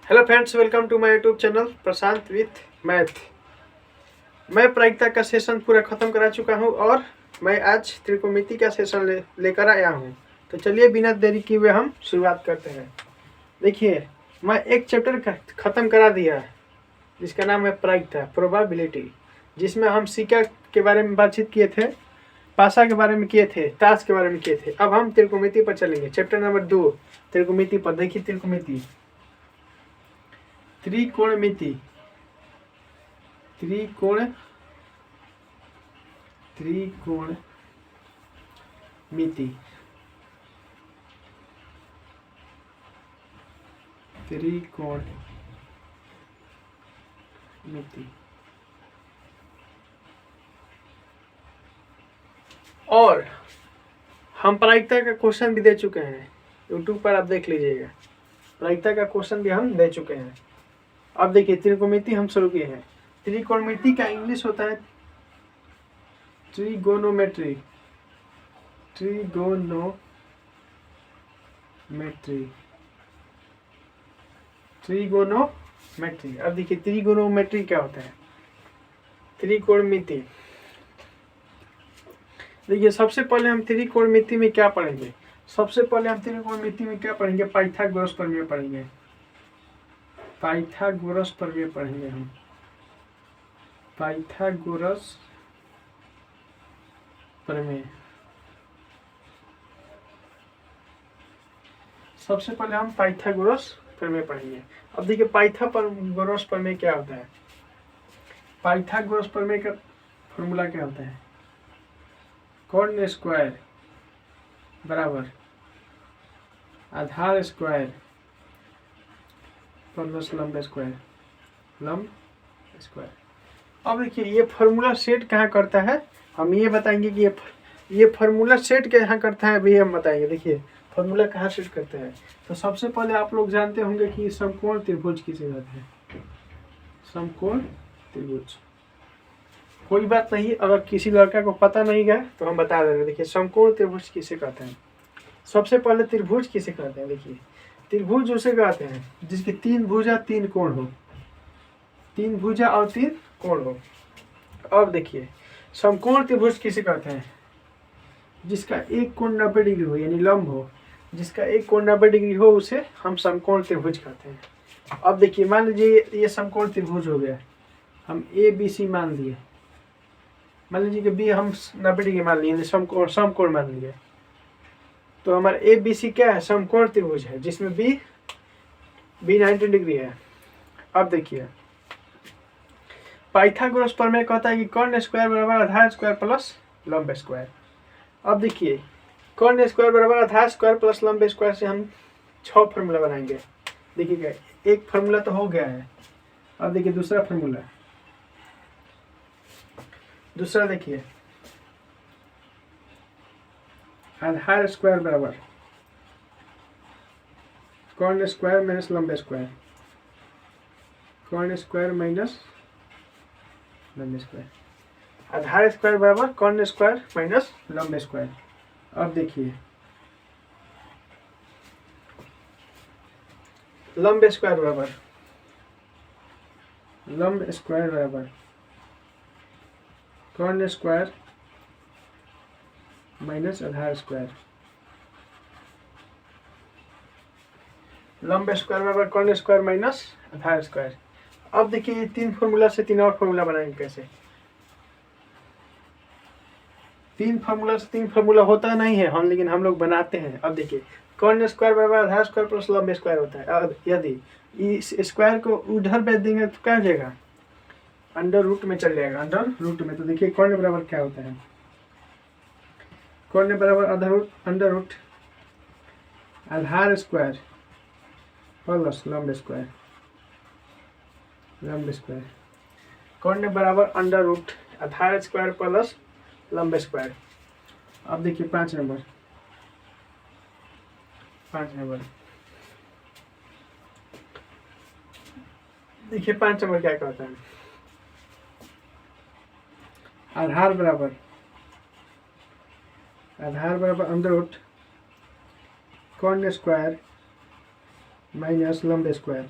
Hello friends, welcome to my YouTube channel Prashant with math. मैं प्रायिकता का सेशन पूरा ख़त्म करा चुका हूं और मैं आज त्रिकोणमिति का सेशन लेकर आया हूं। तो चलिए बिना देरी किए हुए हम शुरुआत करते हैं। देखिए, मैं एक चैप्टर ख़त्म करा दिया जिसका नाम है प्रायिकता प्रोबेबिलिटी, जिसमें हम सिक्का के बारे में बातचीत किए थे, पासा के बारे में किए थे, ताश के बारे में किए थे। अब हम त्रिकोणमिति पर चलेंगे। चैप्टर नंबर 2 त्रिकोणमिति पर। देखिए, त्रिकोणमिति त्रिकोणमिति त्रिकोणमिति त्रिकोणमिति और हम प्रायिकता का क्वेश्चन भी दे चुके हैं। यूट्यूब पर आप देख लीजिएगा, प्रायिकता का क्वेश्चन भी हम दे चुके हैं। अब देखिए, त्रिकोणमिति हम शुरू किए हैं। त्रिकोणमिति का इंग्लिश होता है ट्रिगोनोमेट्री। ट्रिगोनोमेट्री। अब देखिए, त्रिगोनोमेट्री क्या होता है। त्रिकोणमिति, देखिए सबसे पहले हम त्रिकोणमिति में क्या पढ़ेंगे। सबसे पहले हम त्रिकोणमिति में क्या पढ़ेंगे, पाइथागोरस प्रमेय पढ़ेंगे। पाइथागोरस प्रमेय पढ़ेंगे हम। पाइथागोरस प्रमेय सबसे पहले हम पाइथागोरस प्रमेय पढ़ेंगे। अब देखिए, पाइथागोरस प्रमेय क्या होता है। पाइथागोरस प्रमेय का फॉर्मूला क्या होता है, कॉर्न स्क्वायर बराबर आधार स्क्वायर प्लस लंब स्क्वायर। अब देखिए, ये फॉर्मूला सेट कहाँ करता है, हम ये बताएंगे कि ये फॉर्मूला सेट कहाँ करता है, अभी हम बताएंगे। देखिए, फॉर्मूला कहाँ सेट करता है। तो सबसे पहले आप लोग जानते होंगे कि समकोण त्रिभुज किसे कहते हैं। समकोण त्रिभुज, कोई बात नहीं, अगर किसी लड़का को पता नहीं गया तो हम बता देंगे। देखिए, समकोण त्रिभुज किसे कहते हैं। सबसे पहले त्रिभुज किसे कहते हैं। देखिए, त्रिभुज उसे कहते हैं जिसकी 3 भुजा 3 कोण हो। 3 भुजा और 3 कोण हो। अब देखिए, समकोण त्रिभुज किसे कहते हैं, जिसका एक कोण 90 डिग्री हो, यानी लंब हो। जिसका एक कोण 90 डिग्री हो उसे हम समकोण त्रिभुज कहते हैं। अब देखिए, मान लीजिए ये समकोण त्रिभुज हो गया, हम ABC मान लिए। मान लीजिए कि B हम 90 डिग्री मान लिए, समकोण मान लिए। तो हमारा ABC क्या है, समकोण त्रिभुज है, जिसमें B 90 डिग्री है। अब देखिए, पाइथागोरस प्रमेय कहता है कि कर्ण स्क्वायर बराबर आधार स्क्वायर प्लस लंब स्क्वायर। अब देखिए, कर्ण स्क्वायर बराबर आधार स्क्वायर प्लस लंब स्क्वायर से हम 6 फार्मूला बनाएंगे। देखिए, एक फार्मूला तो हो गया है। अब देखिए दूसरा फार्मूला। दूसरा देखिए, आधार स्क्वायर बराबर कर्ण स्क्वायर माइनस लंब स्क्वायर। कर्ण स्क्वायर माइनस लंब स्क्वायर। आधार स्क्वायर बराबर कर्ण स्क्वायर माइनस लंब स्क्वायर। अब देखिए, लंब स्क्वायर बराबर कर्ण स्क्वायर माइनस आधार स्क्वायर। लंब स्क्वायर बराबर कर्ण स्क्वायर माइनस आधार स्क्वायर। अब देखिए, ये 3 फॉर्मूला से 3 और फॉर्मूला बनाएंगे कैसे। 3 फॉर्मूला से 3 फॉर्मूला होता नहीं है हम, लेकिन हम लोग बनाते हैं। अब देखिए, कर्ण स्क्वायर बराबर आधार स्क्वायर प्लस लंब स्क्वायर होता है। अब यदि इस स्क्वायर को उधर भेज देंगे तो क्या हो जाएगा, अंडर रूट में चल जाएगा, अंडर रूट में। तो देखिए, कर्ण बराबर क्या होता है, कर्ण बराबर अंडर रूट आधार स्क्वायर प्लस लंब स्क्वायर। कर्ण बराबर अंडर रूट आधार स्क्वायर प्लस लंब स्क्वायर। अब देखिए 5 नंबर। देखिए 5 नंबर क्या कहता है, आधार बराबर अंडर रूट कर्ण स्क्वायर माइनस लंब स्क्वायर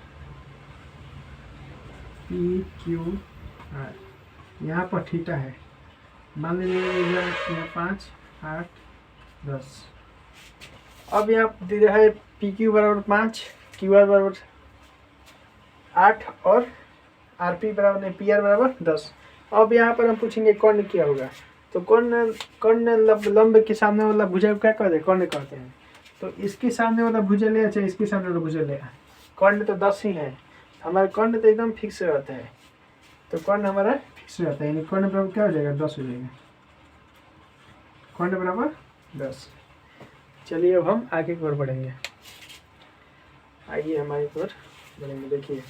PQR। यहाँ पर थीटा है, मान लीजिए यहाँ 5, 8, 10। अब यहाँ दे रहा है PQ बराबर 5, QR बराबर 8 और RP बराबर नहीं, PR बराबर 10। अब यहाँ पर हम पूछेंगे कर्ण क्या होगा। तो कर्ण लंब के सामने वाला भुजा क्या कहते हैं, कर्ण कहते हैं। तो इसके सामने वाला भुजा ले, अच्छा इसके सामने वाला भुजा ले, कर्ण तो 10 ही है, हमारा कर्ण तो एकदम फिक्स रहता है। तो कर्ण हमारा फिक्स रहता है, यानी कर्ण बराबर क्या हो जाएगा, 10 हो जाएगा, कर्ण बराबर 10। चलिए अब हम आगे की ओर बढ़ेंगे, आइए हमारी ओर बढ़ेंगे। देखिए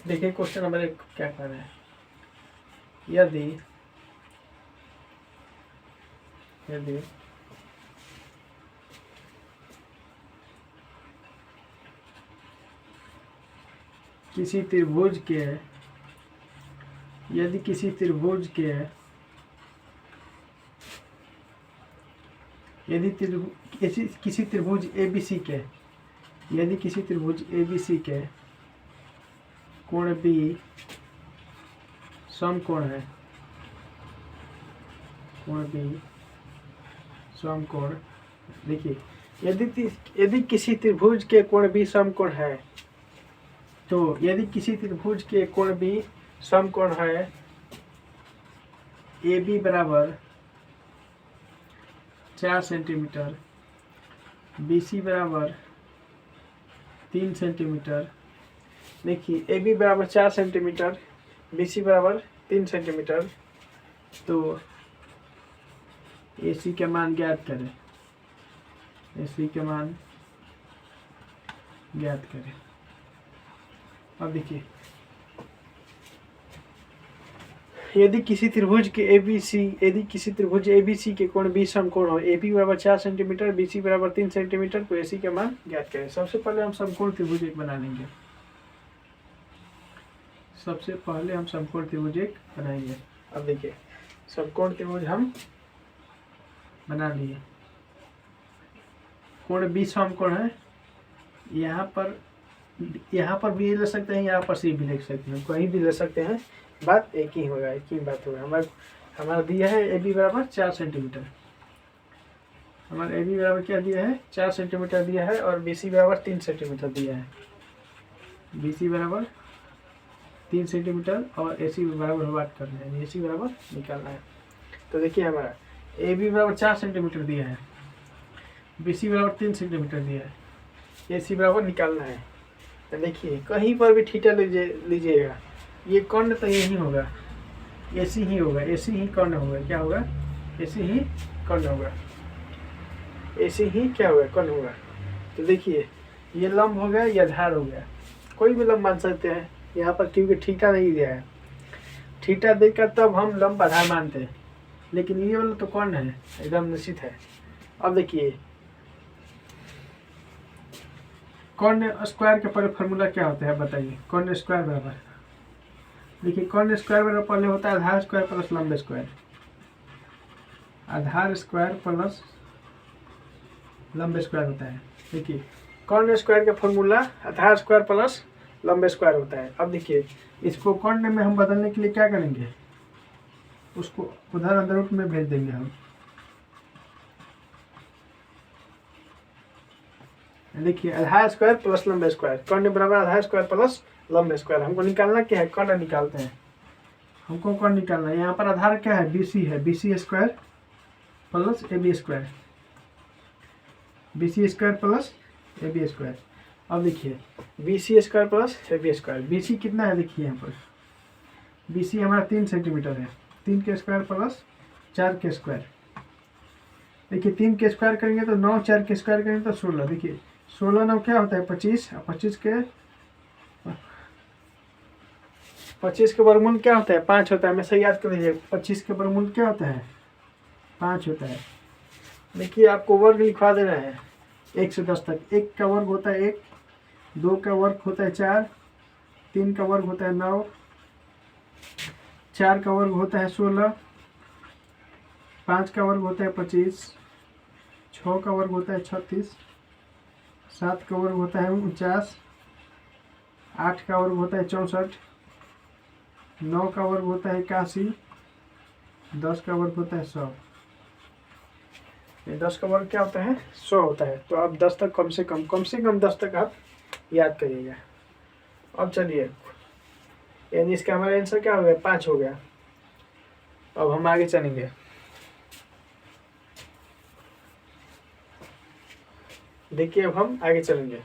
देखिए क्वेश्चन नंबर 1 क्या कह रहा है। यदि किसी त्रिभुज के किसी त्रिभुज ABC के कोण B समकोण है, कोण B समकोण। देखिए यदि किसी त्रिभुज के कोण B समकोण है, तो यदि किसी त्रिभुज के कोण B समकोण है, AB बराबर 4 सेंटीमीटर, BC बराबर 3 सेंटीमीटर। देखिए AB बराबर 4 सेंटीमीटर, BC बराबर 3 सेंटीमीटर। तो AC के मान ज्ञात करें, AC के मान ज्ञात करें। अब देखिए यदि किसी त्रिभुज ABC के कोण B समकोण हो, AB बराबर 4 सेंटीमीटर, BC बराबर 3 सेंटीमीटर, तो AC का मान ज्ञात करें। सबसे पहले हम समकोण त्रिभुज एक बना लेंगे, बनाएंगे। अब देखिए समकोण त्रिभुज हम बना लिए, कोण B समकोण है, यहाँ पर भी ले सकते हैं, यहाँ पर C भी ले सकते हैं, कहीं भी ले सकते हैं, बात एक ही होगा, एक ही बात होगा। हमारा दिया है AB बराबर 4 सेंटीमीटर, हमारा AB बराबर क्या दिया है, 4 सेंटीमीटर दिया है, और BC बराबर 3 सेंटीमीटर दिया है, BC बराबर 3 सेंटीमीटर और AC बराबर बात करना है, AC बराबर निकालना है। तो देखिए हमारा AB बराबर 4 सेंटीमीटर दिया है, BC बराबर 3 सेंटीमीटर दिया है, AC बराबर निकालना है। तो देखिए कहीं पर भी थीटा लीजिएगा, ये कर्ण तो यही होगा, AC ही होगा, AC ही कर्ण होगा, क्या होगा, AC ही कर्ण होगा, AC ही क्या होगा, कर्ण होगा। तो देखिए ये लंब हो गया, ये आधार हो गया, कोई भी लंब मान सकते हैं यहाँ पर, क्योंकि थीटा नहीं दिया है, थीटा देकर तब हम लंब आधार मानते हैं, लेकिन ये वाला तो कर्ण है, एकदम निश्चित है। अब देखिए कर्ण स्क्वायर के पहले फार्मूला क्या होता है बताइए, कर्ण स्क्वायर बराबर, देखिए कर्ण स्क्वायर बराबर पहले होता है आधार स्क्वायर प्लस लंब स्क्वायर, आधार स्क्वायर प्लस लंब स्क्वायर होता है। देखिए कर्ण स्क्वायर का फॉर्मूला आधार स्क्वायर प्लस लंब स्क्वायर होता है। अब देखिए इसको कर्ण में हम बदलने के लिए क्या करेंगे, उसको उधर अंदर रूप में भेज देंगे हम। देखिए आधार स्क्वायर प्लस लंब स्क्वायर, कर्ण बराबर आधार स्क्वायर प्लस लंब स्क्वायर। हमको निकालना क्या है, कर्ण निकालते हैं, हमको कर्ण निकालना है। यहाँ पर आधार क्या है, BC है, BC square plus AB square, BC square plus AB square. अब देखिए BC square plus AB square, BC कितना है, देखिए यहाँ पर BC हमारा 3 सेंटीमीटर है, 3 के स्क्वायर प्लस 4 के स्क्वायर। देखिए 3 के स्क्वायर करेंगे तो 9, 4 के स्क्वायर करेंगे तो 16। देखिए 16 9 क्या होता है 25, 25 के वर्गमूल क्या होता है 5 होता है, हमेशा याद कर लीजिए 25 के वर्गमूल क्या होता है 5 होता है। देखिए आपको वर्ग लिखवा देना है 1 से 10 तक। 1 का वर्ग होता है 1, 2 का वर्ग होता है 4, 3 का वर्ग होता है 9, 4 का वर्ग होता है 16, 5 का वर्ग होता है 25, 6 का वर्ग होता है 36, 7 का वर्ग होता है 49, 8 का वर्ग होता है 64, 9 का वर्ग होता है 81, 10 का वर्ग होता है 100। ये 10 का वर्ग क्या होता है? 100 होता है। तो आप 10 तक कम से कम 10 तक आप याद करिएगा। अब चलिए, यानी इसका हमारा आंसर क्या हो गया? 5 हो गया। अब हम आगे चलेंगे। देखिए अब हम आगे चलेंगे।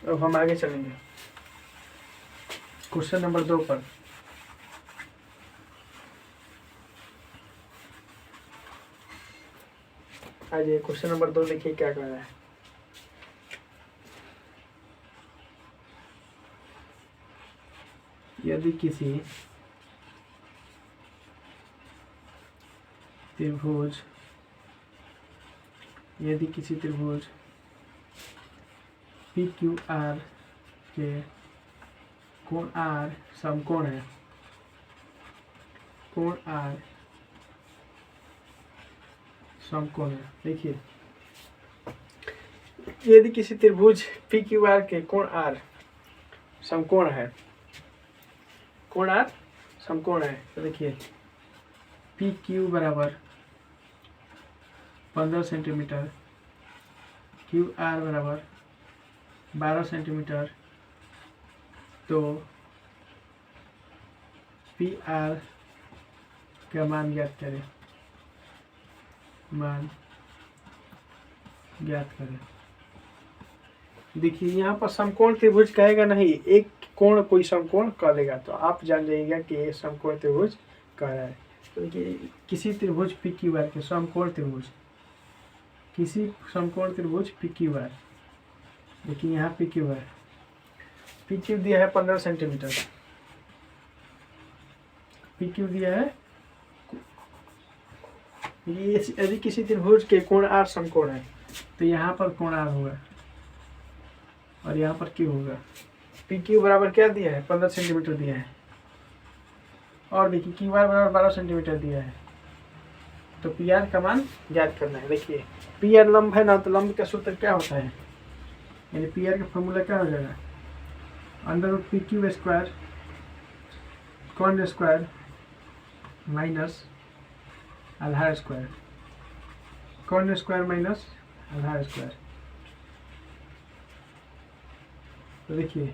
अब हम आगे चलेंगे क्वेश्चन नंबर 2 पर। आज क्वेश्चन नंबर 2 देखिए क्या कर रहा है। यदि किसी त्रिभुज PQR के कोण R समकोण है, कोण R समकोण है। देखिए, यदि किसी त्रिभुज PQR के कोण R समकोण है, कोण R समकोण है, तो देखिए PQ बराबर 15 सेंटीमीटर, QR बराबर 12 सेंटीमीटर, तो PR का मान ज्ञात करें। देखिए यहाँ पर समकोण त्रिभुज कहेगा नहीं, एक कोण कोई समकोण कह देगा, तो आप जान जाइएगा कि ये समकोण त्रिभुज कह रहा है। तो देखिए किसी त्रिभुज PQR के समकोण त्रिभुज, किसी समकोण त्रिभुज PQR, देखिए यहाँ PQ दिया है 15 सेंटीमीटर, PQ दिया है। ये यदि किसी त्रिभुज के कोण R समकोण है, तो यहाँ पर कोण R होगा और यहाँ पर Q होगा। PQ बराबर क्या दिया है? 15 सेंटीमीटर दिया है, और देखिए QR बराबर 12 सेंटीमीटर दिया है। तो PR का मान ज्ञात करना है। देखिए PR लंब है ना, तो लंब का सूत्र क्या होता है? यानी PR का फॉर्मूला क्या हो जाएगा? √PQ स्क्वायर कोण स्क्वायर माइनस आधार स्क्वायर, कोण स्क्वायर माइनस आधार स्क्वायर। तो देखिए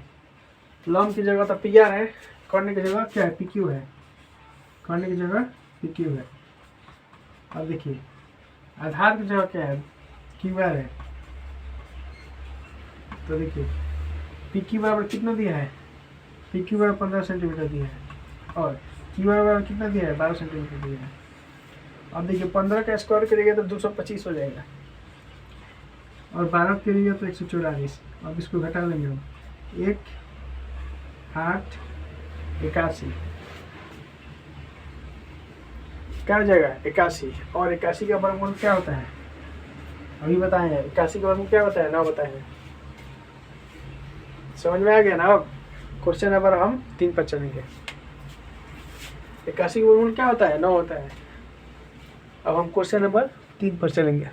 लंब की जगह तो PR है, कोण की जगह क्या है? PQ है, कोण की जगह PQ है। अब देखिए आधार की जगह क्या है? QR है। तो देखिए PQ बराबर कितना दिया है? PQ बराबर 15 सेंटीमीटर दिया है, और QR बराबर कितना दिया है? 12 सेंटीमीटर दिया है। अब देखिए 15 का स्क्वायर करिएगा तो 225 हो जाएगा, और 12 करिएगा तो 144। अब इसको घटा लेंगे हम, 1 8 81 क्या हो जाएगा? 81। और 81 का वर्गमूल क्या होता है? अभी बताए हैं 81 का वर्गमूल क्या होता है? 9 बताए हैं। समझ में आ गया ना? अब क्वेश्चन नंबर हम 3 पर चलेंगे। 81 का वर्गमूल क्या होता है? 9 होता है। अब हम क्वेश्चन नंबर 3 पर चलेंगे।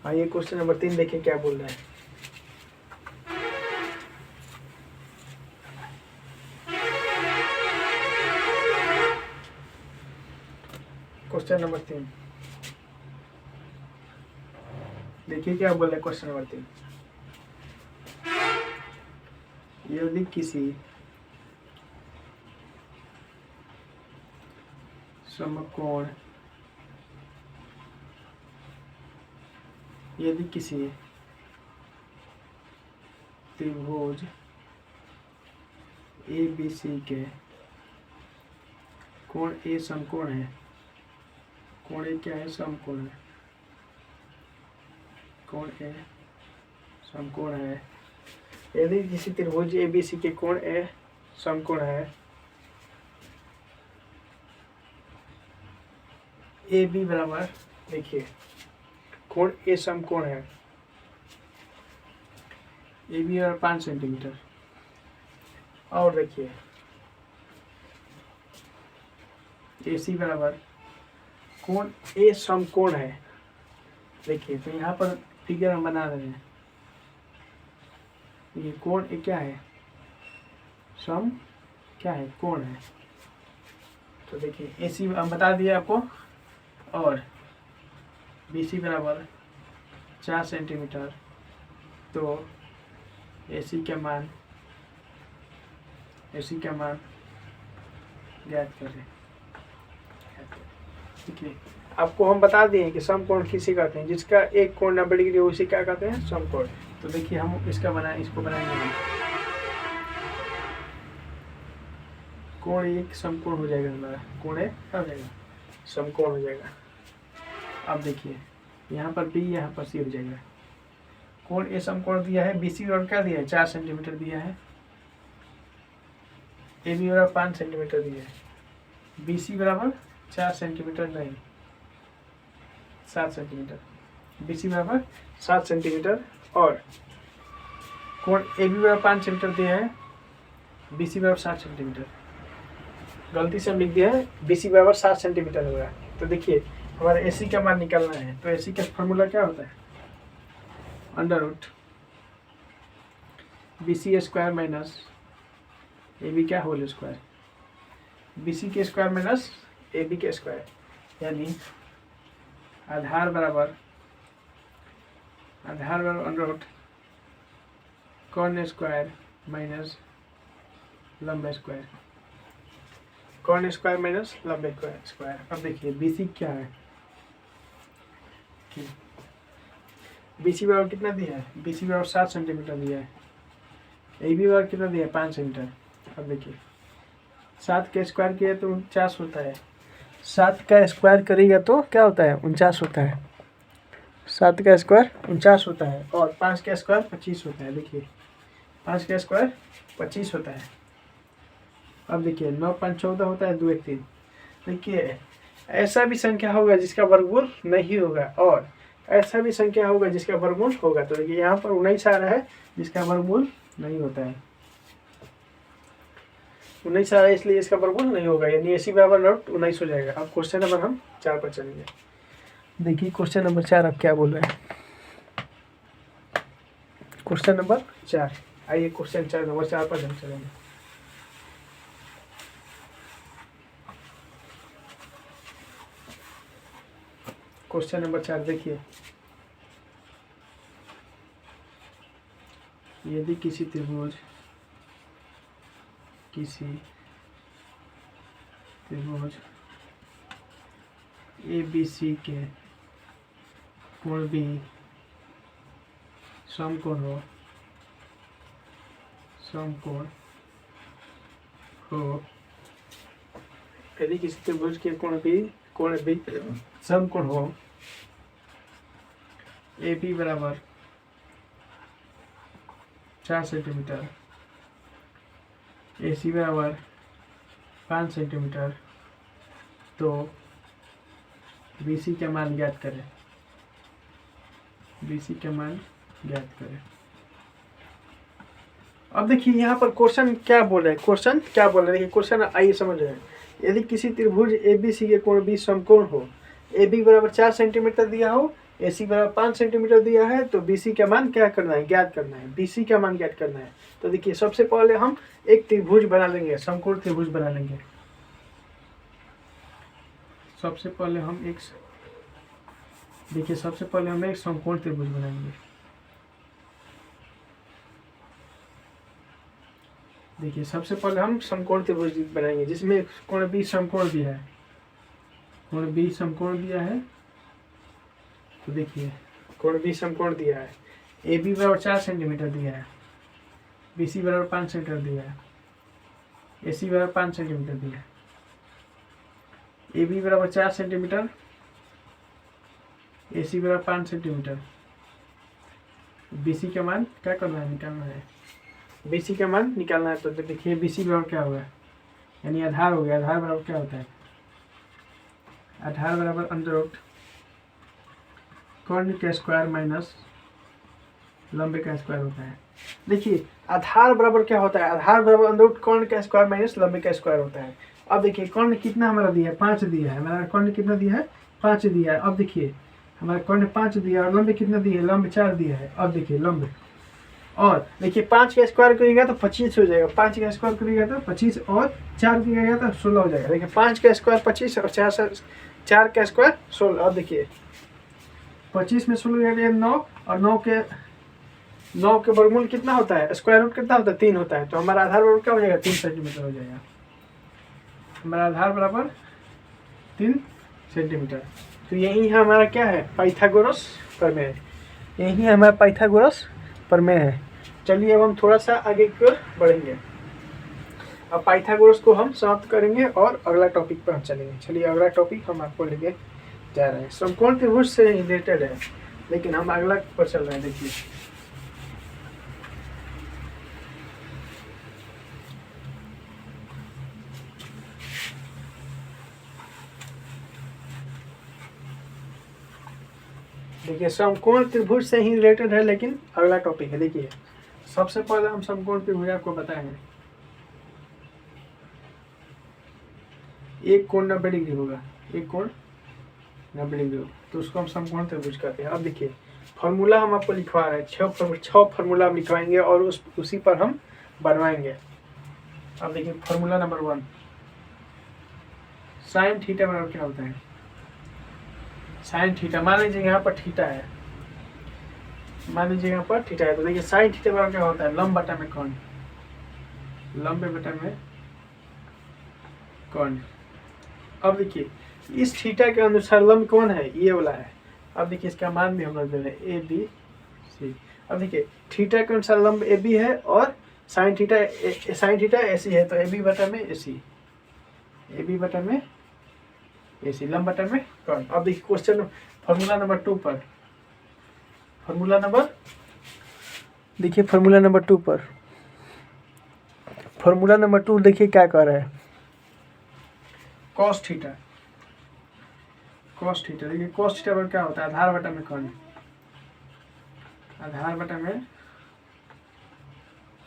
आइए क्वेश्चन नंबर 3 देखिए क्या बोल रहे हैं। क्वेश्चन नंबर 3 देखिए क्या बोल रहे हैं। क्वेश्चन नंबर 3, यदि किसी समकोण, यदि किसी त्रिभुज ABC के कोण A समकोण है, कोण A क्या है? समकोण है, कोण A समकोण है। यदि किसी त्रिभुज ABC के कोण A समकोण है, AB बराबर देखिए कोण ए समकोण है, ए बी और 5 सेंटीमीटर। और देखिए ए सी बराबर कोण ए समकोण है। देखिए तो यहाँ पर फिगर हम बना रहे हैं, ये कोण ए क्या है, सम क्या है, कोण है। तो देखिए ए सी हम बता दिए आपको, और बी सी बराबर 4 सेंटीमीटर। तो ए सी का मान ज्ञात करें। देखिए आपको हम बता दिए कि समकोण किसे कहते हैं, जिसका एक कोण 90 डिग्री उसे क्या कहते हैं, समकोण। तो देखिए हम इसको बनाएंगे हम, कोण एक समकोण हो जाएगा हमारा, कोण एक क्या हो जाएगा, समकोण हो जाएगा। अब देखिए यहाँ पर बी, यहाँ पर सी हो जाएगा। कोण ए समकोण दिया है, बी सी और क्या दिया है, 4 सेंटीमीटर दिया है। ए बी बराबर 5 सेंटीमीटर दिया है। बी सी बराबर 4 सेंटीमीटर नहीं, 7 सेंटीमीटर। बी सी बराबर 7 सेंटीमीटर। और कोण ए बी बराबर 5 सेंटीमीटर दिया है, बी सी बराबर 7 सेंटीमीटर। गलती से हम लिख दिया है, बी सी बराबर 7 सेंटीमीटर होगा। तो देखिए हमारा ए सी का मान निकालना है। तो ए सी का फॉर्मूला क्या होता है, under root B C square minus A B क्या होल स्क्वायर, बी सी के स्क्वायर माइनस ए बी के स्क्वायर, यानी आधार बराबर अंडर रूट कॉर्न स्क्वायर माइनस लंबा स्क्वायर, कॉर्न स्क्वायर माइनस लंबे स्क्वायर। अब देखिए बी सी क्या है, बी सी बराबर कितना दिया है, बी सी बराबर 7 सेंटीमीटर दिया है। ए बी बराबर कितना दिया है, 5 सेंटीमीटर। अब देखिए 7 का स्क्वायर किया तो 49 होता है, 7 का स्क्वायर करेगा तो क्या होता है, 49 होता है। 7 का स्क्वायर 49 होता है, और 5 का स्क्वायर 25 होता है। देखिए 5 का स्क्वायर 25 होता है। अब देखिए 9 5 14 होता है, 2 1 3। देखिए ऐसा भी संख्या होगा जिसका वर्गमूल नहीं होगा, और ऐसा भी संख्या होगा जिसका वर्गमूल होगा। तो देखिए यहाँ पर 19 आ रहा है जिसका वर्गमूल नहीं होता है, 19 आ रहा है इसलिए इसका वर्गमूल नहीं होगा, यानी ए सी बराबर 19 हो जाएगा। अब क्वेश्चन नंबर हम 4 पर चलेंगे। देखिए क्वेश्चन नंबर 4 अब क्या बोल रहे हैं, क्वेश्चन नंबर 4। आइए क्वेश्चन नंबर 4 पर हम चलेंगे। क्वेश्चन नंबर 4 देखिए, यदि किसी त्रिभुज ए बी सी के कोण बी समकोण हो, यदि किसी त्रिभुज के कोण बी समकोण हो, ए बी बराबर 4 सेंटीमीटर, ए सी बराबर 5 सेंटीमीटर, तो बी सी का मान ज्ञात करें। अब देखिए यहाँ पर क्वेश्चन क्या बोल रहे हैं, देखिए क्वेश्चन आइए समझ रहे हैं। यदि किसी त्रिभुज ए बी सी के कोण बी समकोण हो, ए बी बराबर 4 सेंटीमीटर दिया हो, ए सी बराबर 5 सेंटीमीटर दिया है, तो बी सी का मान क्या करना है, ज्ञात करना है। बी सी का मान ज्ञात करना है। तो देखिए सबसे पहले हम एक त्रिभुज बना लेंगे, समकोण त्रिभुज बना लेंगे। सबसे पहले हम एक समकोण त्रिभुज बनाएंगे। देखिए सबसे पहले हम समकोण त्रिभुज बनाएंगे जिसमें कोण बी समकोण दिया है, कोण बी समकोण दिया है। तो देखिए कोण बी समकोण दिया है, ए बी बराबर 4 सेंटीमीटर दिया है, बी सी बराबर 5 सेंटीमीटर दिया है, ए सी बराबर 5 सेंटीमीटर दिया है। ए बी बराबर 4 सेंटीमीटर, ए सी बराबर 5 सेंटीमीटर, बी सी का मान क्या करना है, निकालना है। बी सी का मान निकालना है। तो देखिए बी सी बराबर क्या होगा, यानी आधार हो गया। आधार बराबर क्या होता है, आधार बराबर अंडर रूट कर्ण का स्क्वायर माइनस लंबे का स्क्वायर होता है। देखिए आधार बराबर क्या होता है, आधार बराबर अंडर रूट कर्ण का स्क्वायर माइनस लंबे का स्क्वायर होता है। अब देखिए कर्ण कितना हमारा दिया है, 5 दिया है, हमारा कर्ण कितना दिया है, 5 दिया है। अब देखिए हमारा कर्ण 5 दिया है और लंबे कितना दिया है, लंबे 4 दिया है। अब देखिए लंबे, और देखिए 5 का स्क्वायर करिएगा तो 25 हो जाएगा, 5 का स्क्वायर करिएगा तो 25 और 4 करिएगा तो 16 हो जाएगा। देखिए 5 का स्क्वायर 25 और 4 का स्क्वायर 16। अब देखिए 25 में 16 9 और 9 के वर्गमूल कितना होता है, स्क्वायर रूट कितना होता है, 3 होता है। तो हमारा आधार बराबर क्या हो जाएगा, 3 सेंटीमीटर हो जाएगा। हमारा आधार बराबर 3 सेंटीमीटर। तो यही है हमारा क्या है, पाइथागोरस प्रमेय। यही है हमारा पाइथागोरस प्रमेय है। चलिए अब हम थोड़ा सा आगे की ओर बढ़ेंगे। अब पाइथागोरस को हम समाप्त करेंगे और अगला टॉपिक पर हम चलेंगे। चलिए अगला टॉपिक हम आपको लेके जा रहे हैं, समकोण त्रिभुज से रिलेटेड है, लेकिन हम अगला पर चल रहे हैं। देखिए देखिए समकोण त्रिभुज से ही रिलेटेड है, लेकिन अगला टॉपिक है। देखिए सबसे पहले हम समकोण त्रिभुज आपको बताएंगे। एक कोण 90 डिग्री होगा, एक कोण 90 डिग्री होगा, तो उसको हम समकोण त्रिभुज कहते हैं। अब देखिए फॉर्मूला हम आपको लिखवा रहे हैं, 6 फार्मूला हम लिखवाएंगे और उसी पर हम बनवाएंगे। अब देखिए फार्मूला नंबर 1, साइन थीटा बराबर क्या होता है, साइन थीटा। मान लीजिए यहाँ पर थीटा है, मान लीजिए यहाँ पर थीटा है, तो देखिए साइन थीटा बराबर क्या होता है, लंब बटा में कौन, लंबे बटा में कौन। अब देखिए इस थीटा के अनुसार लंब कौन है, ये वाला है। अब देखिए इसका मान भी हम लोग दे रहे हैं ए बी सी। अब देखिए थीटा के अनुसार लंब ए बी है और साइन थीटा ए सी है, तो ए बी बटा में ए सी, ए बी बटा में ए सी, लंब बटा में कौन। अब देखिए क्वेश्चन फॉर्मूला नंबर 2 पर, फॉर्मूला नंबर देखिए फॉर्मूला नंबर 2 पर, फॉर्मूला नंबर 2 देखिए क्या कह रहा है, कॉस थीटा, कॉस थीटा। देखिए कॉस थीटा पर क्या होता है, आधार बटा में कौन, आधार बटा में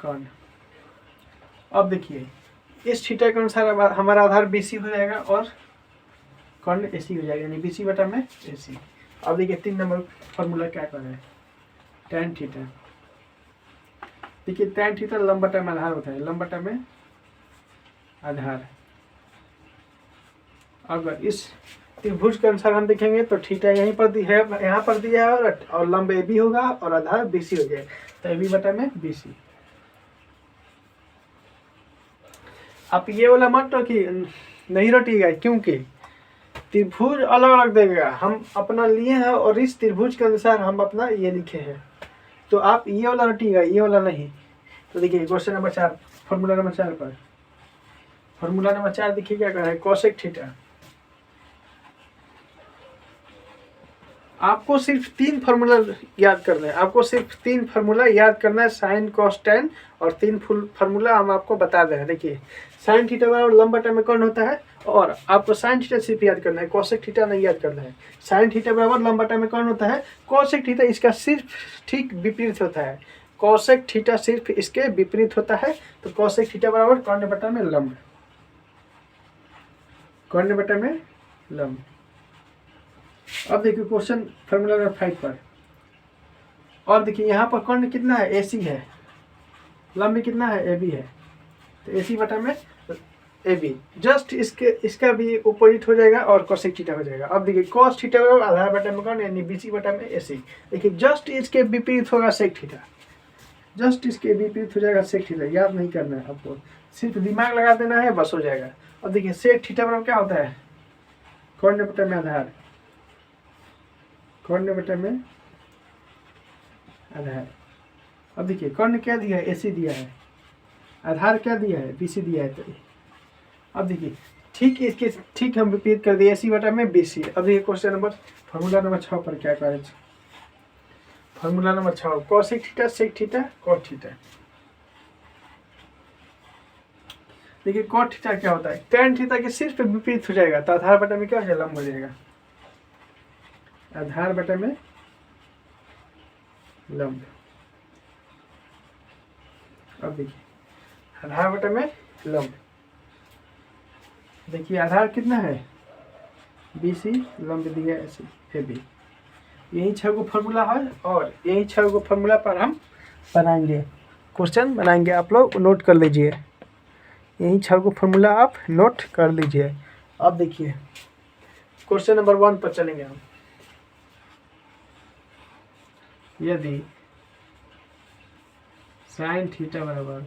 कौन। अब देखिए इस थीटा के अनुसार हमारा आधार BC हो जाएगा और कौन AC हो जाएगा, यानी BC बटा में AC। अब देखिए 3 नंबर फॉर्मूला क्या कर रहा है, tan थीटा। देखिए tan थीटा लंब बटा में आधार होता है, लंब बटा में आधार। अगर इस त्रिभुज के अनुसार हम देखेंगे तो थीटा यहीं पर दी है, यहाँ पर दिया है, और लंब AB होगा और आधार BC हो जाएगा, तो AB बटा में BC। आप ये वाला मत नहीं रटिएगा, क्योंकि त्रिभुज अलग अलग देगा, हम अपना लिए हैं और इस त्रिभुज के अनुसार हम अपना ये लिखे हैं, तो आप ये वाला रटिएगा, ये वाला नहीं। तो देखिए क्वेश्चन नंबर 4, फॉर्मूला नंबर 4 पर, फॉर्मूला नंबर 4 देखिए क्या कर रहा है, कोसेक थीटा। आपको सिर्फ 3 फार्मूला याद करना है, आपको सिर्फ 3 फार्मूला याद करना है, साइन कॉस टेन, और 3 फुल फार्मूला हम आपको बता दे रहे हैं। देखिए साइन थीटा बराबर लंब बटा में कौन होता है, और आपको साइन थीटा सिर्फ याद करना है, कोसेक थीटा नहीं याद करना है। साइन थीटा बराबर लंब बटा में कौन होता है, कोसेक थीटा, इसका सिर्फ ठीक विपरीत होता है, कोसेक थीटा सिर्फ इसके विपरीत होता है। तो कोसेक थीटा बराबर कौन बटा में लंब, कौन बटा में लंब। अब देखिए क्वेश्चन फॉर्मूला नंबर 5 पर, और देखिए यहाँ पर कौन कितना है, AC है, लंब कितना है, AB है, तो AC बटा में AB, जस्ट इसका भी अपोजिट हो जाएगा और कोसेक थीटा हो जाएगा। अब देखिए कॉस थीटा बराबर आधार बटा में कौन, यानी BC बटा में AC। देखिए जस्ट इसके विपरीत होगा सेक थीटा, जस्ट इसके विपरीत हो जाएगा सेक थीटा। याद नहीं करना है आपको, सिर्फ दिमाग लगा देना है, बस हो जाएगा। अब देखिए सेक थीटा बराबर क्या होता है, कौन बटा में आधार, कौन बटा में आधार। अब देखिए कौन क्या दिया है, AC दिया है, आधार क्या दिया है, BC दिया है। तो अब देखिए ठीक इसके ठीक हम रिपीट कर दिए, AC बटा में BC। अब देखिए क्वेश्चन नंबर फॉर्मूला नंबर 6 पर क्या करें, formula number 6, cosec theta sec theta cot theta. देखिए कॉट थीटा क्या होता है, tan थीटा के सिर्फ विपरीत हो जाएगा, तो आधार बटा में क्या हो जाएगा, लंब हो जाएगा, आधार बटा में लंब। अब देखिए आधार बटा में लंब, देखिए आधार कितना है BC, लंब दिया AB। यही 6 गो फॉर्मूला है और यही 6 गो फॉर्मूला पर हम बनाएंगे क्वेश्चन बनाएंगे। आप लोग नोट कर लीजिए, यही 6 गो फॉर्मूला आप नोट कर लीजिए। अब देखिए क्वेश्चन नंबर 1 पर चलेंगे हम। यदि साइन थीटा बराबर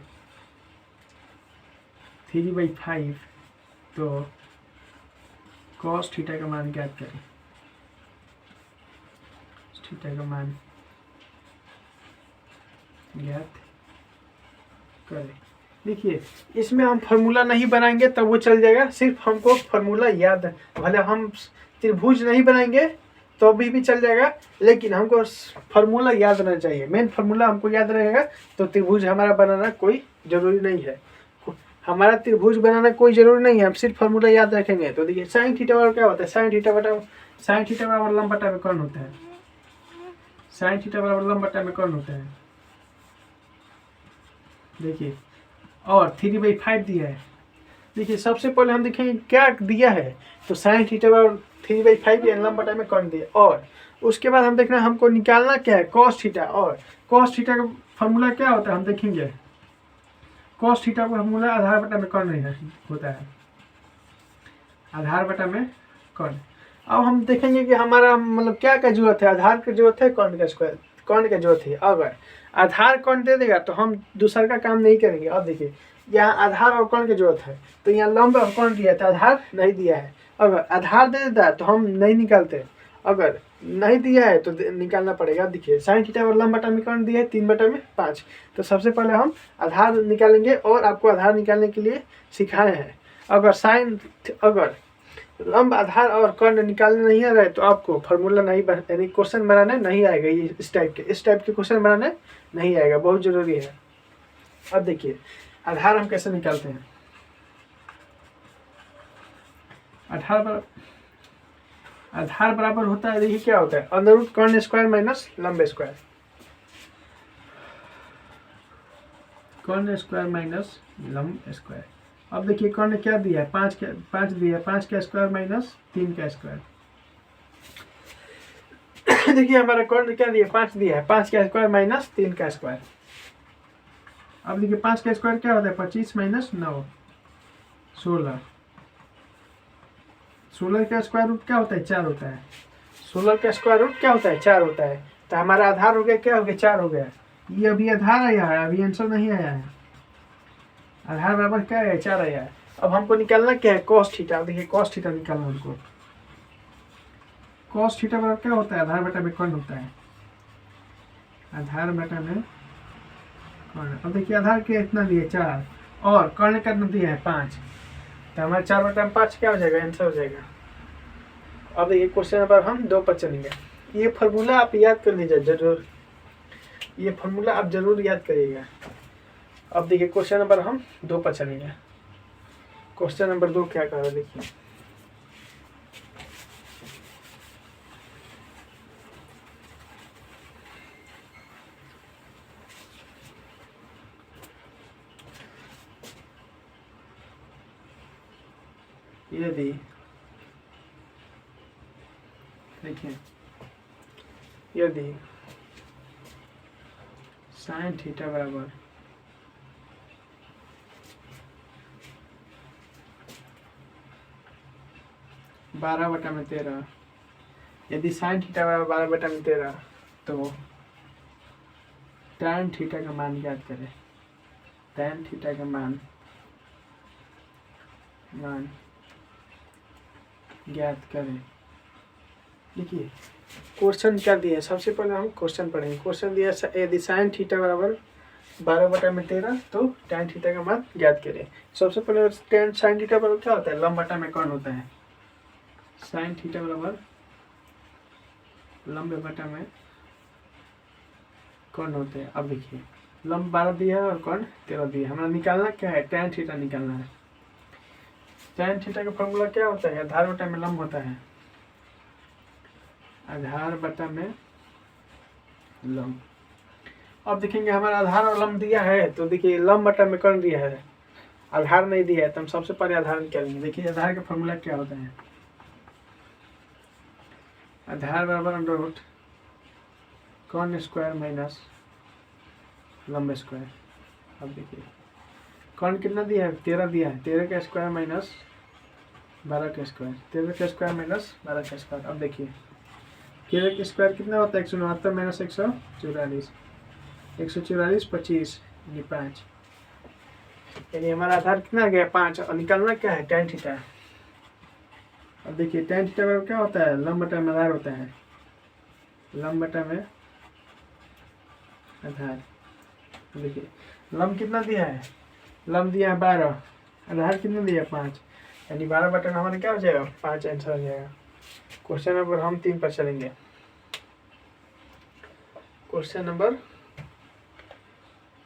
3/5 तो कॉस थीटा का मान ज्ञात करें। थीटा का मान ज्ञात करें। देखिए इसमें हम फार्मूला नहीं बनाएंगे तब वो चल जाएगा, सिर्फ हमको फार्मूला याद, भले हम त्रिभुज नहीं बनाएंगे तो भी चल जाएगा, लेकिन हमको फार्मूला याद रहना चाहिए। मेन फार्मूला हमको याद रहेगा तो त्रिभुज हमारा बनाना कोई ज़रूरी नहीं है। हमारा त्रिभुज बनाना कोई ज़रूरी नहीं है, हम सिर्फ फार्मूला याद रखेंगे। तो देखिए साइन थीटा बराबर क्या होता है, साइन थीटा बराबर लंब बटा में कौन होता है, साइन थीटा बराबर लंब बटा में कौन होता है। देखिए और 3/5 दिया है। देखिए सबसे पहले हम देखेंगे क्या दिया है, तो साइन थीटा बराबर 3/5 या लंब बटा में कौन दिया, और उसके बाद हम देखना हमको निकालना क्या है कॉस थीटा। और कॉस थीटा का फॉर्मूला क्या होता है हम देखेंगे। कॉस थीटा का फॉर्मूला आधार बटा में कौन नहीं होता है, आधार बटा में कौन। अब हम देखेंगे कि हमारा मतलब क्या का जरूरत है, आधार की जरूरत है कौन का स्क्वायर, कौन का जरूरत है। अगर आधार कौन दे देगा तो हम दूसरा का काम नहीं करेंगे। अब देखिए यहाँ आधार और कौन की जरूरत है, तो यहाँ लंब और कौन दिया था, आधार नहीं दिया है। अगर आधार दे देता है तो हम नहीं निकालते, अगर नहीं दिया है तो निकालना पड़ेगा। देखिए साइन थीटा और लंब बटा में कौन दिया है 3/5, तो सबसे पहले हम आधार निकालेंगे और आपको आधार निकालने के लिए सिखाए हैं। अगर लंब आधार और कर्ण निकालने नहीं आ रहा है तो आपको फार्मूला नहीं यानी क्वेश्चन बनाने नहीं आएगा। ये इस टाइप के क्वेश्चन बनाने नहीं आएगा, बहुत जरूरी है। अब देखिए आधार हम कैसे निकालते हैं। आधार बराबर होता है, देखिए क्या होता है, अंडर रूट कर्ण स्क्वायर माइनस लंब स्क्वायर, कर्ण स्क्वायर माइनस लंब स्क्वायर। अब देखिए कर्ण क्या दिया है, 5 दिया है, 5 का स्क्वायर माइनस 3 का स्क्वायर। देखिए हमारा कर्ण क्या दिया, 5 दिया है, 5 का स्क्वायर माइनस 3 का स्क्वायर। अब देखिए 5 का स्क्वायर क्या होता है, 25 माइनस 9 16। 16 का स्क्वायर रूट क्या होता है, 4 होता है। 16 का स्क्वायर रूट क्या होता है, 4 होता है। तो हमारा आधार हो गया, क्या हो गया, 4 हो गया। ये अभी आधार आया है, अभी आंसर नहीं आया है। आधार बराबर क्या है, 4 आया है। अब हमको निकालना क्या है, कॉस थीटा। देखिए कॉस थीटा निकालना हमको। कॉस थीटा बराबर क्या होता है, आधार बटा में कौन होता है, आधार बटा में कौन। अब देखिए आधार क्या इतना दिया 4 और कर्ण का दिया है 5, तो हमारा 4/5 क्या हो जाएगा, आंसर हो जाएगा। अब देखिए क्वेश्चन नंबर हम 2 पर चलेंगे। ये फार्मूला आप याद कर लीजिए जरूर, ये फार्मूला आप जरूर याद करिएगा। अब देखिए क्वेश्चन नंबर हम 2 पर चलेंगे। क्वेश्चन नंबर 2 क्या कर रहा है, देखिए यदि देखिए यदि साइन थीटा बराबर 12/13, यदि साइन थीटा बराबर 12/13 तो टैन थीटा का मान ज्ञात करें। टैन थीटा का मान ज्ञात करें। देखिए क्वेश्चन क्या दिया है, सबसे पहले हम क्वेश्चन पढ़ेंगे। क्वेश्चन दिया यदि साइन थीटा बराबर 12/13 तो टैन थीटा का मान ज्ञात करें। सबसे पहले टैन साइन थीटा बराबर क्या होता है, लंब बटा में कौन होता है। साइन थीटा बराबर लंब बटा में कौन होते हैं। अब देखिए लंब 12 दिया है और कौन 13 दिया है। हमें निकालना क्या है, टैन थीटा निकालना है। टैन थीटा का फॉर्मूला क्या होता है, आधार बटा में लंब होता है, आधार बटा में लंब। अब देखेंगे हमारा आधार और लंब दिया है, तो देखिए लंब बटा में कौन दिया है, आधार नहीं दिया है, तो हम सबसे पहले आधार निकालेंगे। देखिए आधार का फॉर्मूला क्या होता है, आधार बराबर अंडर रूट कौन स्क्वायर माइनस लंब स्क्वायर। अब देखिए कौन कितना दिया है, 13 दिया है, 13 का स्क्वायर माइनस 12 का स्क्वायर, 13 का स्क्वायर माइनस 12 का स्क्वायर। अब देखिए 13 का स्क्वायर कितना होता है, 169 माइनस 144, 144 25 यानी 5, यानी हमारा आधार कितना आ गया 5, और निकालना क्या है tan थीटा। अब देखिए tan थीटा बराबर क्या होता है, लंब बटा में आधार होता है, लंब बटा में आधार। देखिए लंब कितना दिया है, लंब दिया है 12, आधार कितना दिया है 5, यानी 12 बटन हमारा क्या हो जाएगा 5 आंसर हो जाएगा। क्वेश्चन नंबर हम 3 पर चलेंगे। क्वेश्चन नंबर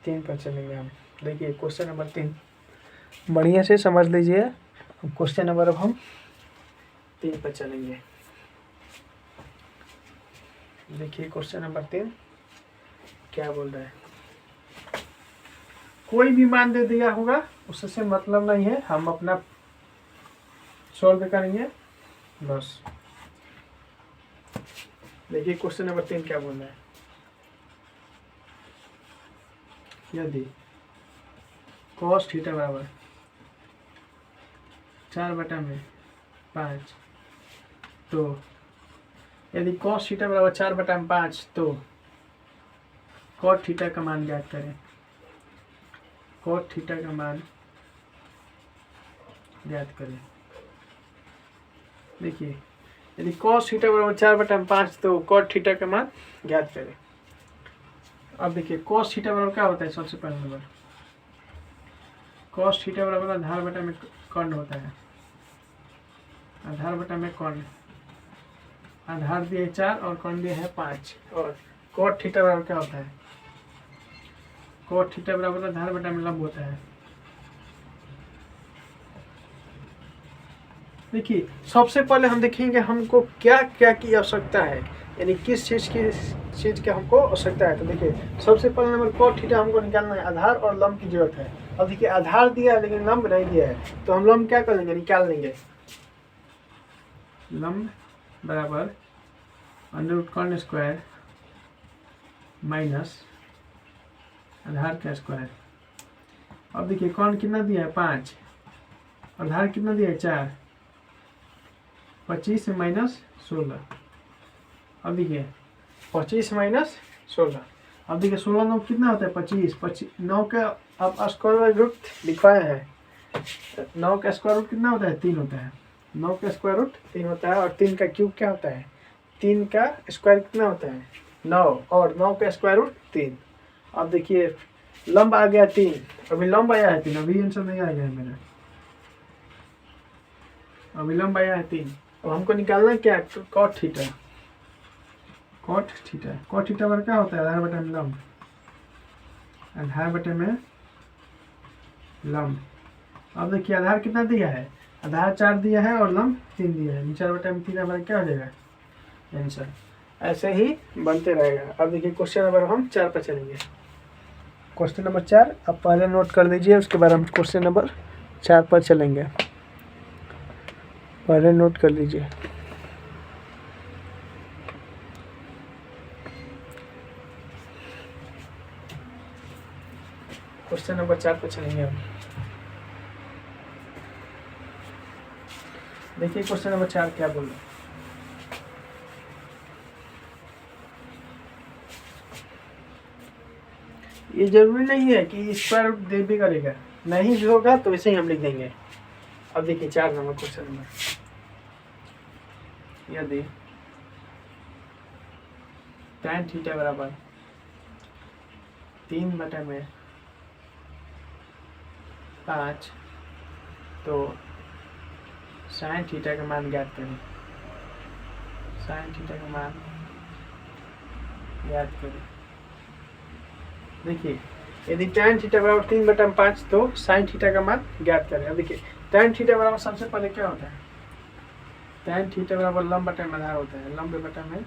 3 पर चलेंगे हम। देखिए क्वेश्चन नंबर 3 बढ़िया से समझ लीजिए। क्वेश्चन नंबर अब हम 3 पर चलेंगे। देखिए क्वेश्चन नंबर 3 क्या बोल रहा है, कोई भी मान दे दिया होगा उससे मतलब नहीं है, हम अपना सॉल्व करेंगे बस। देखिए क्वेश्चन नंबर 3 क्या बोल रहा है, यदि cos थीटा बराबर 4/5, तो यदि cos थीटा बराबर 4/5 तो cot थीटा का मान ज्ञात करें, cot थीटा का मान ज्ञात करें। देखिए यदि cos थीटा बराबर 4/5 तो cot थीटा का मान ज्ञात करें। अब देखिए cos थीटा बराबर क्या होता है, सबसे पहले नंबर cos थीटा बराबर आधार बटा में कर्ण होता है, आधार बटा में कर्ण, आधार दिए 4 और कर्ण दिए है 5, और cot थीटा बराबर क्या होता है, cot थीटा बराबर आधार बटा में लंब होता है। देखिए सबसे पहले हम देखेंगे हमको क्या क्या की आवश्यकता है, यानी किस चीज़ की हमको आवश्यकता है। तो देखिए सबसे पहले नंबर cot थीटा हमको निकालना है, आधार और लंब की जरूरत है। अब देखिए आधार दिया है लेकिन लंब नहीं दिया है, तो हम लंब क्या कर लेंगे, निकाल लेंगे। लंब बराबर अंडर रूट कर्ण स्क्वायर माइनस आधार का स्क्वायर। अब देखिए कर्ण कितना दिया है 5, आधार कितना दिया है 4, 25 माइनस 16। अब देखिए 25 माइनस 16, अब देखिए 16 9 कितना होता है 25, 9 का अब स्क्वायर रूट लिखवाए हैं, 9 का स्क्वायर रूट कितना होता है 3 होता है, 9 का स्क्वायर रूट 3 होता है, और 3 का क्यूब क्या होता है, 3 का स्क्वायर कितना होता है 9, और 9 का स्क्वायर रूट 3। अब देखिए लंब आ गया 3, अभी लंब आया है 3, अभी आंसर नहीं आ गया है मेरा, अभी लंब आया है 3। अब हमको निकालना क्या, cot थीटा, cot थीटा बराबर क्या होता है, आधार बटे में लंब, आधार बटे में लंब। अब देखिए आधार कितना दिया है, आधार 4 दिया है और लंब 3 दिया है, 4/3 हमारा क्या हो जाएगा आंसर। ऐसे ही बनते रहेगा। अब देखिए क्वेश्चन नंबर हम 4 पर चलेंगे। क्वेश्चन नंबर 4 आप पहले नोट कर लीजिए, उसके बाद हम क्वेश्चन नंबर 4 पर चलेंगे, पहले नोट कर लीजिए। क्वेश्चन नंबर 4 पर चलेंगे हम। देखिए क्वेश्चन नंबर 4 क्या बोल रहा है, ये जरूरी नहीं है कि स्क्वायर रूट दे भी करेगा, नहीं भी होगा तो वैसे ही हम लिख देंगे। अब देखिए 4 नंबर क्वेश्चन नंबर, यदि tan थीटा बराबर 3/5 तो sin थीटा का मान ज्ञात करें, sin थीटा का मान ज्ञात करें। देखिए यदि tan थीटा बराबर 3/5 तो sin थीटा का मान ज्ञात करें। अब देखिए tan थीटा बराबर सबसे पहले क्या होता है, tan थीटा बराबर लंब बटे में आधार होता है, लंब बटे में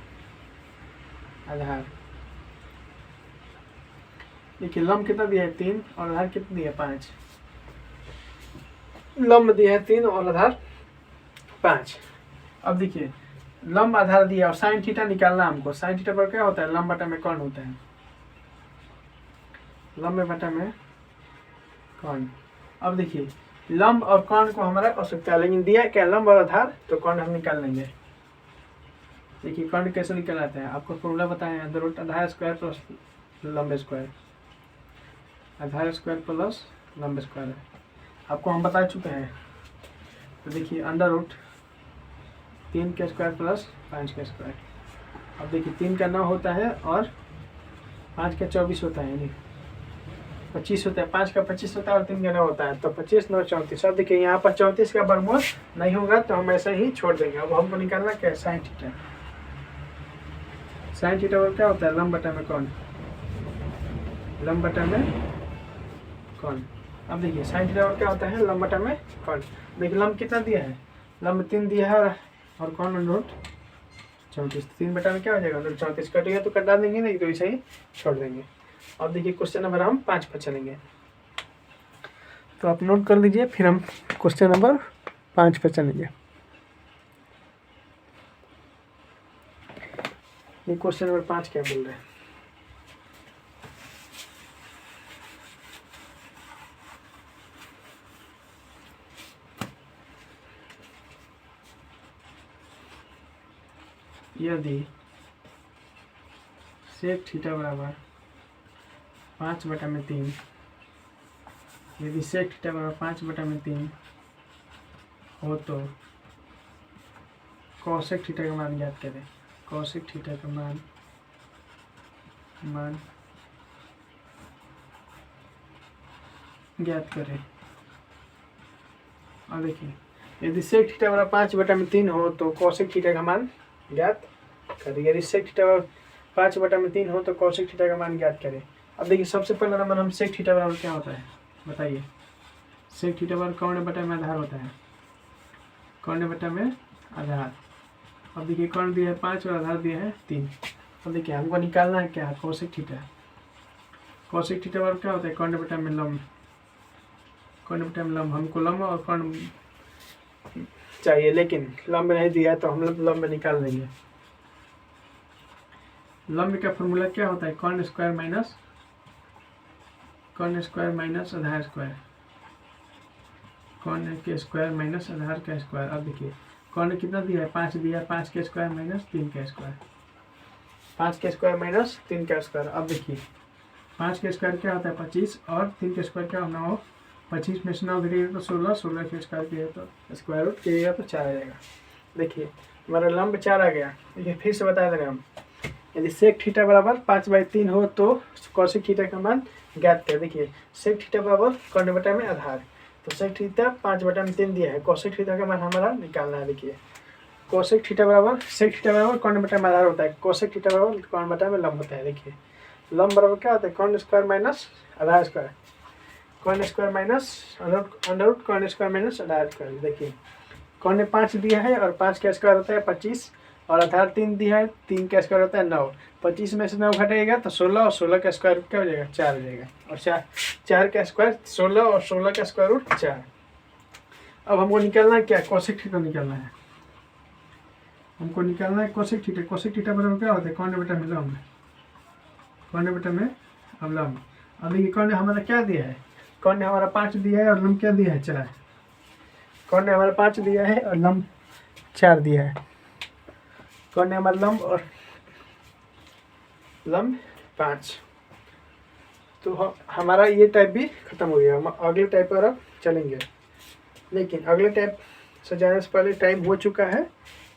आधार। देखिए लंब कितना दिया है 3 और आधार कितना दिया है 5। लंब दिया है 3 और आधार 5। अब देखिए लंब आधार दिया और साइन थीटा निकालना हमको। साइन थीटा पर क्या होता है, लंब बटा में कौन होता है, लंब बटा में कौन। अब देखिए लंब और कौन को हमारा आवश्यकता है, लेकिन दिया क्या लंब और आधार, तो कौन हम निकाल लेंगे। देखिए कौन कैसे निकलाते हैं, आपको फॉर्मूला बताए हैं, रूट आधार स्क्वायर प्लस लंब स्क्वायर, आधार स्क्वायर प्लस लंब स्क्वायर है, आपको हम बता चुके हैं। तो देखिए अंडर रूट 3 का स्क्वायर प्लस 5 का स्क्वायर। अब देखिए 3 का 9 होता है और 5 का 24 होता है, यानी 25 होता है। 5 का 25 होता है और 3 का 9 होता है, तो 25 9 34। अब देखिए यहाँ पर 34 का वर्गमूल नहीं होगा तो हम ऐसे ही छोड़ देंगे। अब हमको निकालना क्या है, साइन थीटा। साइन थीटा और क्या होता है, लंब बटा में कौन, लंब बटा में कौन। अब देखिए साइन थीटा और क्या होता है, लंब बटा में कौन। देखिए लंब कितना दिया है, लंब 3 दिया है और कौन रूट 34। 3 बटा में क्या हो जाएगा, रूट 34 कटेगा तो कटा देंगे, नहीं तो ऐसे ही छोड़ देंगे। अब देखिए क्वेश्चन नंबर हम 5 पर चलेंगे, तो आप नोट कर लीजिए, फिर हम क्वेश्चन नंबर 5 पर चलेंगे। ये क्वेश्चन नंबर 5 क्या बोल रहे हैं, यदि सेक थीटा बराबर 5 बटा में 3, यदि सेक थीटा बराबर 5 बटा में 3 हो तो कॉसेक थीटा का मान ज्ञात करें। कॉसेक थीटा का मान ज्ञात करें। और देखिए यदि सेक थीटा बराबर 5 बटा में 3 हो तो कॉसेक थीटा का मान ज्ञात करें। यदि सेक थीटा बराबर 5 बटा में 3 हो तो कॉसेक थीटा का मान ज्ञात करें। अब देखिए सबसे पहला नंबर हम सेक थीटा बराबर क्या होता है बताइए। सेक थीटा बराबर कौन बटा में आधार होता है, कौन बटा में आधार। अब देखिए कौन दिया है 5 और आधार दिया है 3। अब देखिए हमको निकालना है क्या, कॉसेक थीटा। कॉसेक थीटा बराबर क्या होता है, कौन बटा में लंब, कौन बटा में लंब। हमको लंब और कौन चाहिए, लेकिन लंब नहीं दिया तो हम लंब निकाल देंगे। लंब का फॉर्मूला क्या होता है, कौन स्क्वायर माइनस आधार स्क्वायर, कौन के स्क्वायर माइनस आधार का स्क्वायर। अब देखिए कौन कितना दिया है 5 दिया है, 5 के स्क्वायर माइनस 3 का स्क्वायर, 5 के स्क्वायर माइनस 3 का स्क्वायर। अब देखिए 5 के स्क्वायर क्या होता है 25 और 3 के स्क्वायर क्या होना हो 25 में से 9 घटेगा तो 16, 16 के स्क्वायर किया तो स्क्वायर रूट किया तो 4 आ जाएगा। देखिए हमारा लंब 4 आ गया। देखिए फिर से बता दे रहे हैं हम, यदि सेक थीटा बराबर 5/3 हो तो कॉसेक थीटा का मान ज्ञात करें। देखिए सेक थीटा बराबर कौन बटा में आधार, तो सेक थीटा 5 बटा में 3 दिया है, कॉसेक थीटा का मान हमारा निकालना है। देखिए कॉसेक थीटा बराबर सेक थीटा बराबर कौन बटा में आधार होता है, कॉसेक थीटा बराबर कौन बटा में लंब होता है। देखिए लंब बराबर क्या होता है, कौन स्क्वायर माइनस आधार स्क्वायर, कौन स्क्वायर माइनस अंडर रूट कौन स्क्वायर माइनस आधार स्क्वायर। देखिए कौन ने 5 दिया है और 5 का स्क्वायर होता है 25 और आधार 3 दिया है, 3 का स्क्वायर होता है 9। 25 में से 9 घटेगा तो 16 और 16 का स्क्वायर रूट क्या हो जाएगा 4 हो जाएगा, और 4 का स्क्वायर 16 और 16 का स्क्वायर रूट 4। अब हमको निकालना है क्या, कॉसेक थीटा निकालना है, हमको निकालना है कॉसेक थीटा। कॉसेक थीटा बराबर क्या होता है, कौन बटा में लंब, कौन बटा में अब लंब। अब देखिए कौन ने हमारा क्या दिया है, कौन ने हमारा 5 दिया है और लंब क्या दिया है 4, कौन ने हमारा 5 दिया है और लंब 4 दिया है, कौन ने हमारा लंब और लंब 5। तो हमारा ये टाइप भी खत्म हो गया। हम अगले टाइप पर अब चलेंगे, लेकिन अगले टाइप से जाने से पहले टाइम हो चुका है,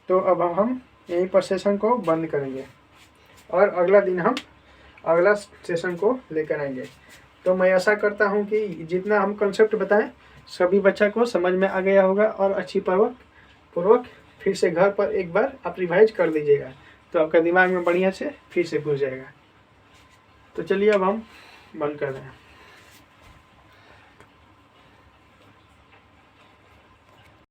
तो अब हम यहीं पर सेशन को बंद करेंगे और अगला दिन हम अगला सेशन को लेकर आएंगे। तो मैं आशा करता हूँ कि जितना हम कंसेप्ट बताएं सभी बच्चा को समझ में आ गया होगा और अच्छी पूर्वक फिर से घर पर एक बार आप रिवाइज कर लीजिएगा, तो आपका दिमाग में बढ़िया से फिर से घुस जाएगा। तो चलिए अब हम बंद कर रहे हैं।